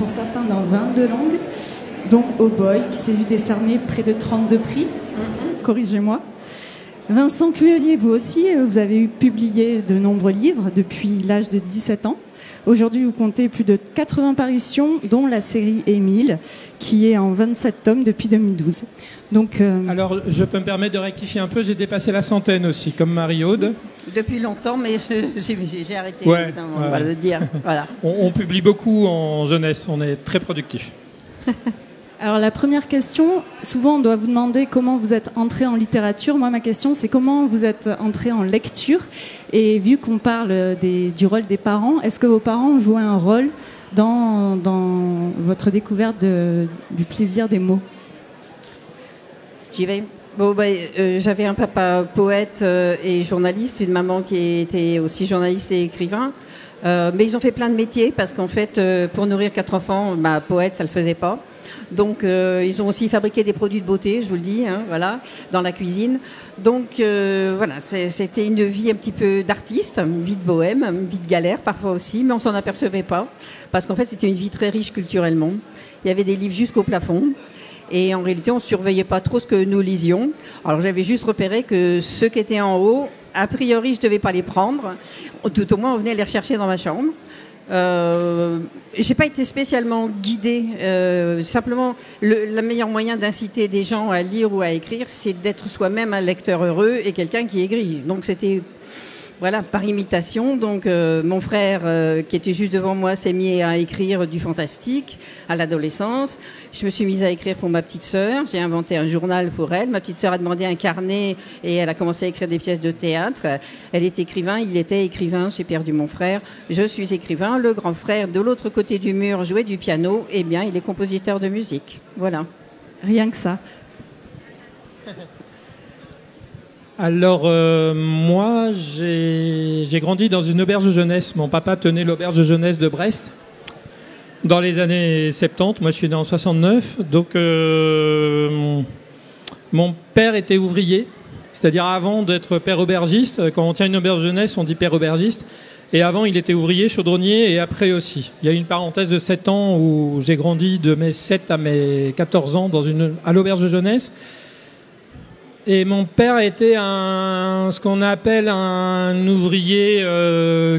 pour certains dans 22 langues, dont Oh Boy, qui s'est vu décerner près de 32 prix. Corrigez-moi. Vincent Cuelier, vous aussi, vous avez publié de nombreux livres depuis l'âge de 17 ans. Aujourd'hui, vous comptez plus de 80 parutions, dont la série Émile, qui est en 27 tomes depuis 2012. Donc, Alors, je peux me permettre de rectifier un peu, j'ai dépassé la centaine aussi, comme Marie-Aude. Depuis longtemps, mais j'ai arrêté, Ouais, évidemment, ouais. on va le dire. Voilà. On publie beaucoup en jeunesse, on est très productif. alors la première question, souvent on doit vous demander comment vous êtes entré en littérature. Moi, ma question, c'est comment vous êtes entré en lecture. Et vu qu'on parle du rôle des parents, est-ce que vos parents ont joué un rôle dans votre découverte du plaisir des mots? J'y vais. Bon, j'avais un papa poète et journaliste, une maman qui était aussi journaliste et écrivain. Mais ils ont fait plein de métiers parce qu'en fait, pour nourrir 4 enfants, poète, ça le faisait pas. Donc, ils ont aussi fabriqué des produits de beauté, je vous le dis, hein, voilà, dans la cuisine. Donc, voilà, c'était une vie un petit peu d'artiste, une vie de bohème, une vie de galère parfois aussi, mais on s'en apercevait pas parce qu'en fait, c'était une vie très riche culturellement. Il y avait des livres jusqu'au plafond. Et en réalité, on ne surveillait pas trop ce que nous lisions. Alors, j'avais juste repéré que ceux qui étaient en haut, a priori, je ne devais pas les prendre. Tout au moins, on venait les rechercher dans ma chambre. J'ai pas été spécialement guidée. Simplement, le meilleur moyen d'inciter des gens à lire ou à écrire, c'est d'être soi-même un lecteur heureux et quelqu'un qui écrit. Donc, c'était... Voilà, par imitation. Donc, mon frère, qui était juste devant moi, s'est mis à écrire du fantastique à l'adolescence. Je me suis mise à écrire pour ma petite sœur. J'ai inventé un journal pour elle. Ma petite sœur a demandé un carnet et elle a commencé à écrire des pièces de théâtre. Elle est écrivain, il était écrivain. J'ai perdu mon frère. Je suis écrivain. Le grand frère, de l'autre côté du mur, jouait du piano. Eh bien, il est compositeur de musique. Voilà. Rien que ça. Alors, moi, j'ai grandi dans une auberge de jeunesse. Mon papa tenait l'auberge de jeunesse de Brest dans les années 70. Moi, je suis né en 69. Donc, mon père était ouvrier. C'est-à-dire, avant d'être père aubergiste, quand on tient une auberge de jeunesse, on dit père aubergiste. Et avant, il était ouvrier, chaudronnier, et après aussi. Il y a eu une parenthèse de 7 ans où j'ai grandi de mes 7 à mes 14 ans à l'auberge de jeunesse. Et mon père était ce qu'on appelle un ouvrier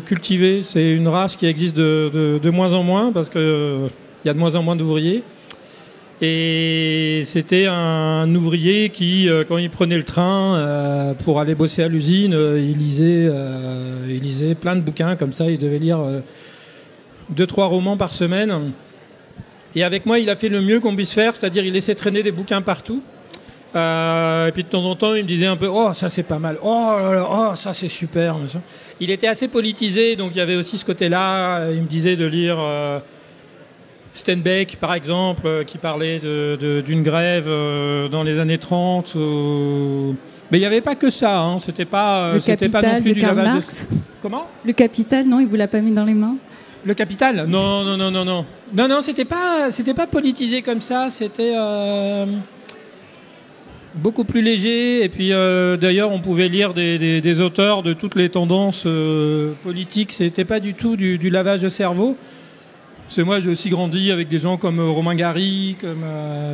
cultivé. C'est une race qui existe de moins en moins parce qu'il y a de moins en moins d'ouvriers. Et c'était un ouvrier qui, quand il prenait le train pour aller bosser à l'usine, il lisait plein de bouquins comme ça. Il devait lire 2-3 romans par semaine. Et avec moi, il a fait le mieux qu'on puisse faire, c'est-à-dire il laissait traîner des bouquins partout. Et puis de temps en temps, il me disait un peu « Oh, ça c'est pas mal. Oh, là là, oh ça c'est super. » Il était assez politisé, donc il y avait aussi ce côté-là. Il me disait de lire Steinbeck, par exemple, qui parlait d'une grève dans les années 30. Mais il n'y avait pas que ça. Hein. C'était pas non plus du lavage Marx. Comment ? Le Capital, non, il vous l'a pas mis dans les mains? Le Capital ? Non. Non, c'était pas politisé comme ça. C'était... beaucoup plus léger, et puis d'ailleurs on pouvait lire des auteurs de toutes les tendances politiques. C'était pas du tout du lavage de cerveau. Parce que moi j'ai aussi grandi avec des gens comme Romain Gary, comme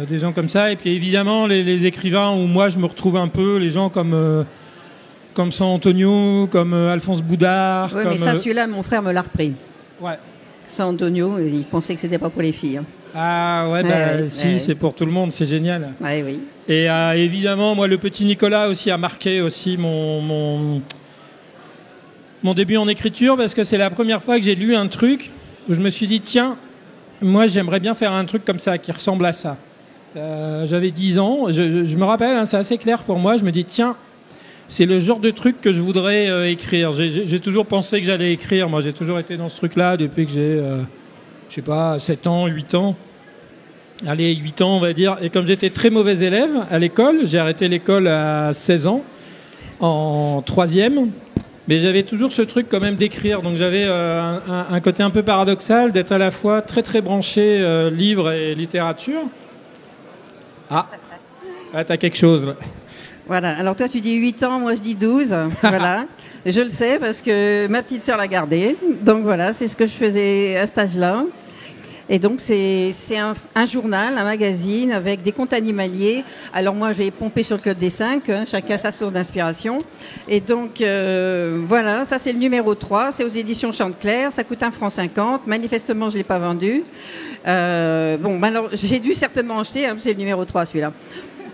des gens comme ça, et puis évidemment les écrivains où moi je me retrouve un peu, les gens comme San Antonio, comme Alphonse Boudard. Oui, mais ça, celui-là, mon frère me l'a repris. Ouais. San Antonio, il pensait que c'était pas pour les filles. Hein. Ah ouais, c'est pour tout le monde, c'est génial. Ouais, oui. Et évidemment, moi, le petit Nicolas aussi a marqué aussi mon début en écriture, parce que c'est la première fois que j'ai lu un truc où je me suis dit, tiens, moi j'aimerais bien faire un truc comme ça, qui ressemble à ça. J'avais 10 ans, je me rappelle, hein, c'est assez clair pour moi, je me dis, tiens, c'est le genre de truc que je voudrais écrire. J'ai toujours pensé que j'allais écrire, moi j'ai toujours été dans ce truc-là depuis que j'ai... je sais pas, 7 ans, 8 ans. Allez, 8 ans, on va dire. Et comme j'étais très mauvais élève à l'école, j'ai arrêté l'école à 16 ans, en 3e. Mais j'avais toujours ce truc quand même d'écrire. Donc j'avais un côté un peu paradoxal d'être à la fois très très branché livre et littérature. Ah, t'as quelque chose là. Voilà, alors toi tu dis 8 ans, moi je dis 12. Voilà. Je le sais parce que ma petite sœur l'a gardé. Donc voilà, c'est ce que je faisais à cet âge-là. Et donc, c'est un journal, un magazine avec des contes animaliers. Alors moi, j'ai pompé sur le Club des 5, hein, chacun sa source d'inspiration. Et donc, voilà, ça c'est le numéro 3, c'est aux éditions Chanteclair, ça coûte 1 franc 50. Manifestement, je ne l'ai pas vendu. Bon, alors, j'ai dû certainement acheter, hein, c'est le numéro 3 celui-là.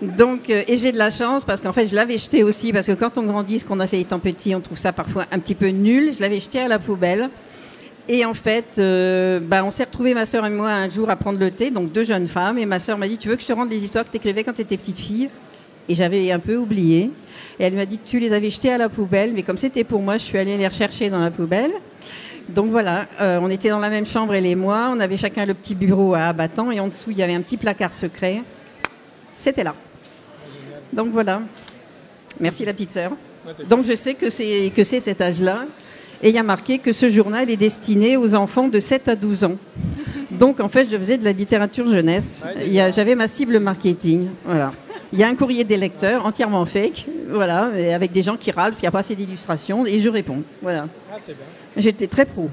Donc, et j'ai de la chance parce qu'en fait, je l'avais jeté aussi, parce que quand on grandit, ce qu'on a fait étant petit, on trouve ça parfois un petit peu nul. Je l'avais jeté à la poubelle. Et en fait, on s'est retrouvés, ma sœur et moi, un jour à prendre le thé, donc 2 jeunes femmes. Et ma sœur m'a dit, tu veux que je te rende les histoires que tu écrivais quand tu étais petite fille? Et j'avais un peu oublié. Et elle m'a dit que tu les avais jetées à la poubelle. Mais comme c'était pour moi, je suis allée les rechercher dans la poubelle. Donc voilà, on était dans la même chambre, elle et moi. On avait chacun le petit bureau à abattant. Et en dessous, il y avait un petit placard secret. C'était là. Donc voilà. Merci la petite sœur. Donc je sais que c'est cet âge-là. Et il y a marqué que ce journal est destiné aux enfants de 7 à 12 ans. Donc, en fait, je faisais de la littérature jeunesse. J'avais ma cible marketing. Voilà. Il y a un courrier des lecteurs entièrement fake, voilà, et avec des gens qui râlent parce qu'il n'y a pas assez d'illustrations, et je réponds. Voilà. Ah, c'est bien. J'étais très pro.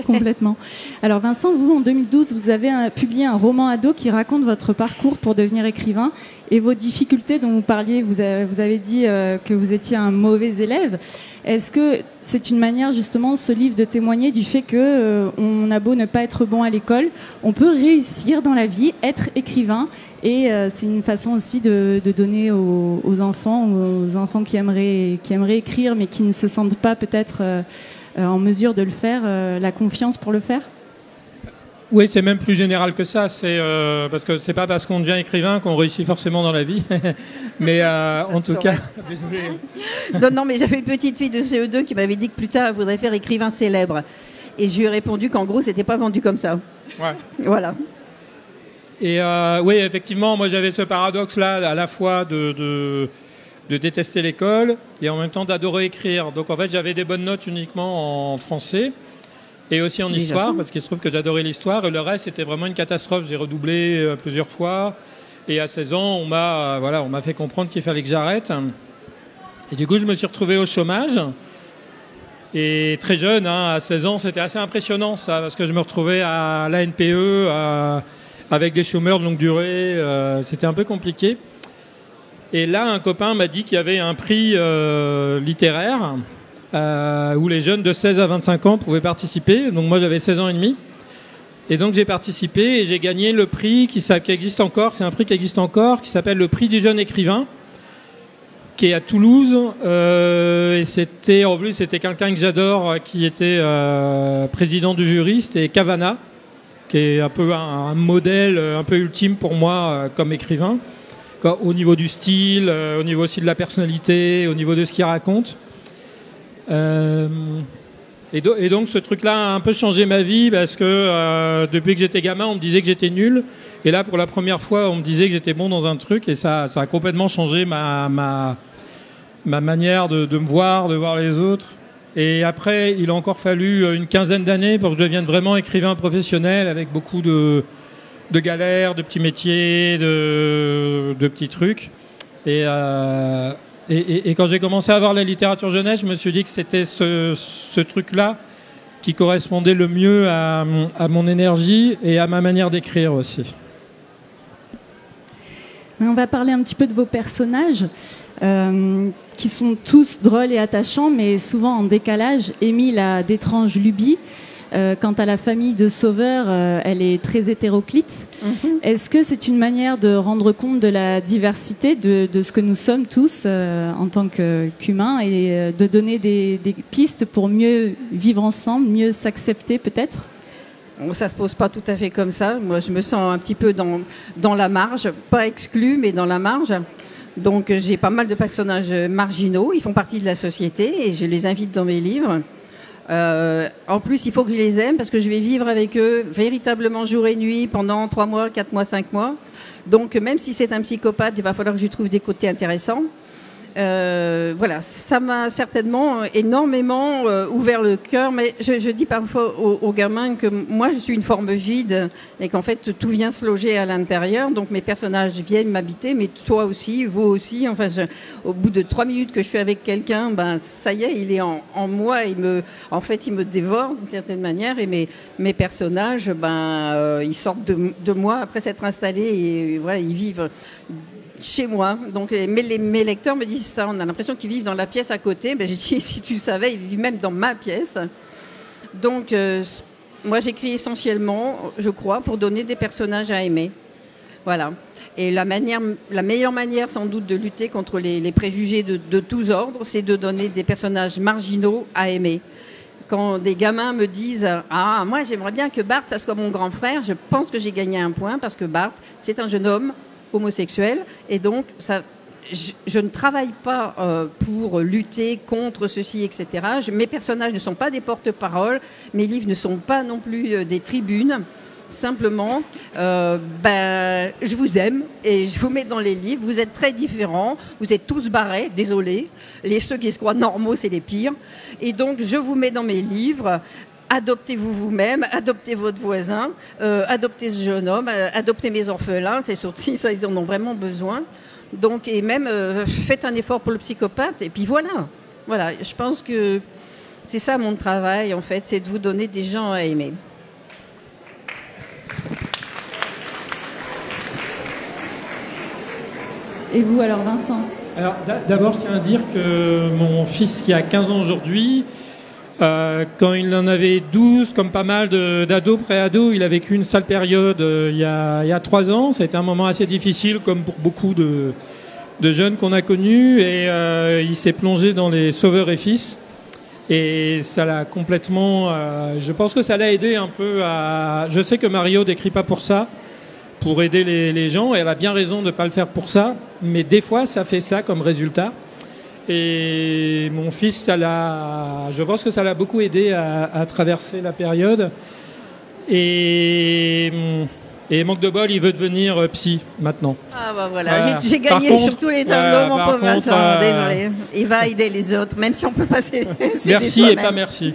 Complètement. Alors Vincent, vous, en 2012, vous avez publié un roman ado qui raconte votre parcours pour devenir écrivain et vos difficultés dont vous parliez. Vous avez dit que vous étiez un mauvais élève. Est-ce que c'est une manière, justement, ce livre, de témoigner du fait que on a beau ne pas être bon à l'école, on peut réussir dans la vie, être écrivain, et c'est une façon aussi de donner aux enfants qui aimeraient écrire mais qui ne se sentent pas peut-être en mesure de le faire, la confiance pour le faire? Oui, c'est même plus général que ça. C'est parce que c'est pas parce qu'on devient écrivain qu'on réussit forcément dans la vie. Mais en tout cas, désolé. Non, mais j'avais une petite fille de CE2 qui m'avait dit que plus tard, elle voudrait faire écrivain célèbre. Et je lui ai répondu qu'en gros, c'était pas vendu comme ça. Ouais. Voilà. Et oui, effectivement, moi j'avais ce paradoxe-là, à la fois de détester l'école et en même temps d'adorer écrire. Donc en fait, j'avais des bonnes notes uniquement en français et aussi en histoire, parce qu'il se trouve que j'adorais l'histoire, et le reste, c'était vraiment une catastrophe. J'ai redoublé plusieurs fois, et à 16 ans, on m'a fait comprendre qu'il fallait que j'arrête. Et du coup, je me suis retrouvé au chômage. Et très jeune, hein, à 16 ans, c'était assez impressionnant, ça, parce que je me retrouvais à l'ANPE, avec des chômeurs de longue durée. C'était un peu compliqué. Et là, un copain m'a dit qu'il y avait un prix littéraire où les jeunes de 16 à 25 ans pouvaient participer. Donc moi, j'avais 16 ans et demi. Et donc, j'ai participé et j'ai gagné le prix qui existe encore. C'est un prix qui existe encore, qui s'appelle le prix du jeune écrivain, qui est à Toulouse. Et c'était quelqu'un que j'adore, qui était président du jury. C'était Cavana, qui est un peu un modèle un peu ultime pour moi comme écrivain. Au niveau du style, au niveau aussi de la personnalité, au niveau de ce qu'il raconte. Et donc ce truc-là a un peu changé ma vie parce que depuis que j'étais gamin, on me disait que j'étais nul. Et là, pour la première fois, on me disait que j'étais bon dans un truc. Et ça a complètement changé ma manière de me voir, de voir les autres. Et après, il a encore fallu une quinzaine d'années pour que je devienne vraiment écrivain professionnel avec beaucoup de galères, de petits métiers, de petits trucs. Et quand j'ai commencé à voir la littérature jeunesse, je me suis dit que c'était ce truc-là qui correspondait le mieux à mon énergie et à ma manière d'écrire aussi. On va parler un petit peu de vos personnages, qui sont tous drôles et attachants, mais souvent en décalage. Émile a d'étranges lubies. Quant à la famille de Sauveur, elle est très hétéroclite. Est-ce que c'est une manière de rendre compte de la diversité de ce que nous sommes tous en tant qu'humains et de donner des pistes pour mieux vivre ensemble, mieux s'accepter peut-être? Bon, ça ne se pose pas tout à fait comme ça. Moi, je me sens un petit peu dans la marge, pas exclue, mais dans la marge. Donc, j'ai pas mal de personnages marginaux. Ils font partie de la société et je les invite dans mes livres. En plus, il faut que je les aime parce que je vais vivre avec eux véritablement jour et nuit pendant 3 mois, 4 mois, 5 mois. Donc, même si c'est un psychopathe, il va falloir que je lui trouve des côtés intéressants. Voilà, ça m'a certainement énormément ouvert le cœur, mais je dis parfois aux gamins que moi je suis une forme vide et qu'en fait tout vient se loger à l'intérieur, donc mes personnages viennent m'habiter, mais toi aussi, vous aussi, enfin au bout de 3 minutes que je suis avec quelqu'un, ben ça y est, il est en moi, il me dévore d'une certaine manière, et mes personnages, ils sortent de moi après s'être installés, et voilà, ils vivent chez moi. Donc, mes lecteurs me disent ça. On a l'impression qu'ils vivent dans la pièce à côté. Ben, j'ai dit, si tu le savais, ils vivent même dans ma pièce. Donc, moi, j'écris essentiellement, je crois, pour donner des personnages à aimer. Voilà. Et la meilleure manière, sans doute, de lutter contre les préjugés de tous ordres, c'est de donner des personnages marginaux à aimer. Quand des gamins me disent « Ah, moi, j'aimerais bien que Bart, ça soit mon grand frère », je pense que j'ai gagné un point, parce que Bart, c'est un jeune homme homosexuel, et donc je ne travaille pas pour lutter contre ceci, etc. Mes personnages ne sont pas des porte-paroles, mes livres ne sont pas non plus des tribunes. Simplement, je vous aime et je vous mets dans les livres. Vous êtes très différents, vous êtes tous barrés, désolé. Ceux qui se croient normaux, c'est les pires. Et donc, je vous mets dans mes livres. Adoptez-vous vous-même, adoptez votre voisin, adoptez ce jeune homme, adoptez mes orphelins, c'est surtout ça, ils en ont vraiment besoin. Donc, et même, faites un effort pour le psychopathe, et puis voilà. Voilà, je pense que c'est ça mon travail, en fait, c'est de vous donner des gens à aimer. Et vous, alors, Vincent? Alors, d'abord, je tiens à dire que mon fils, qui a 15 ans aujourd'hui, quand il en avait 12, comme pas mal d'ados, pré-ados, il a vécu une sale période il y a 3 ans. Ça a été un moment assez difficile, comme pour beaucoup de jeunes qu'on a connus. Et il s'est plongé dans les Sauveur et Fils. Et ça l'a complètement... je pense que ça l'a aidé un peu à... Je sais que Mario n'écrit pas pour ça, pour aider les gens. Et elle a bien raison de ne pas le faire pour ça. Mais des fois, ça fait ça comme résultat. Et mon fils, je pense que ça l'a beaucoup aidé à traverser la période. Et manque de bol, il veut devenir psy maintenant. Ah bah voilà, j'ai gagné sur tous les tableaux, mon pauvre Vincent, désolé. Il va aider les autres, même si on peut passer. Merci et pas merci.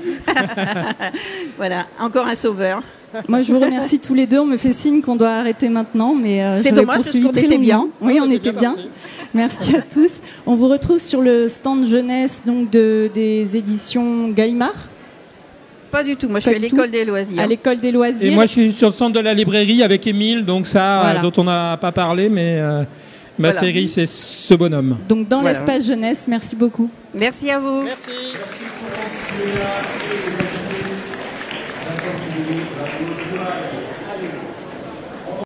Voilà, encore un sauveur. Moi, je vous remercie tous les deux. On me fait signe qu'on doit arrêter maintenant, mais c'est dommage parce qu'on était bien. Oui, on était bien. Merci à tous. On vous retrouve sur le stand jeunesse donc des éditions Gallimard. Pas du tout. Moi, je suis à l'école des loisirs. À l'école des loisirs. Et moi, je suis sur le centre de la librairie avec Émile, donc ça, voilà. Dont on n'a pas parlé, mais ma série, c'est ce bonhomme. Donc dans l'espace jeunesse. Merci beaucoup. Merci à vous. Merci. Merci Florence, Léa et les invités.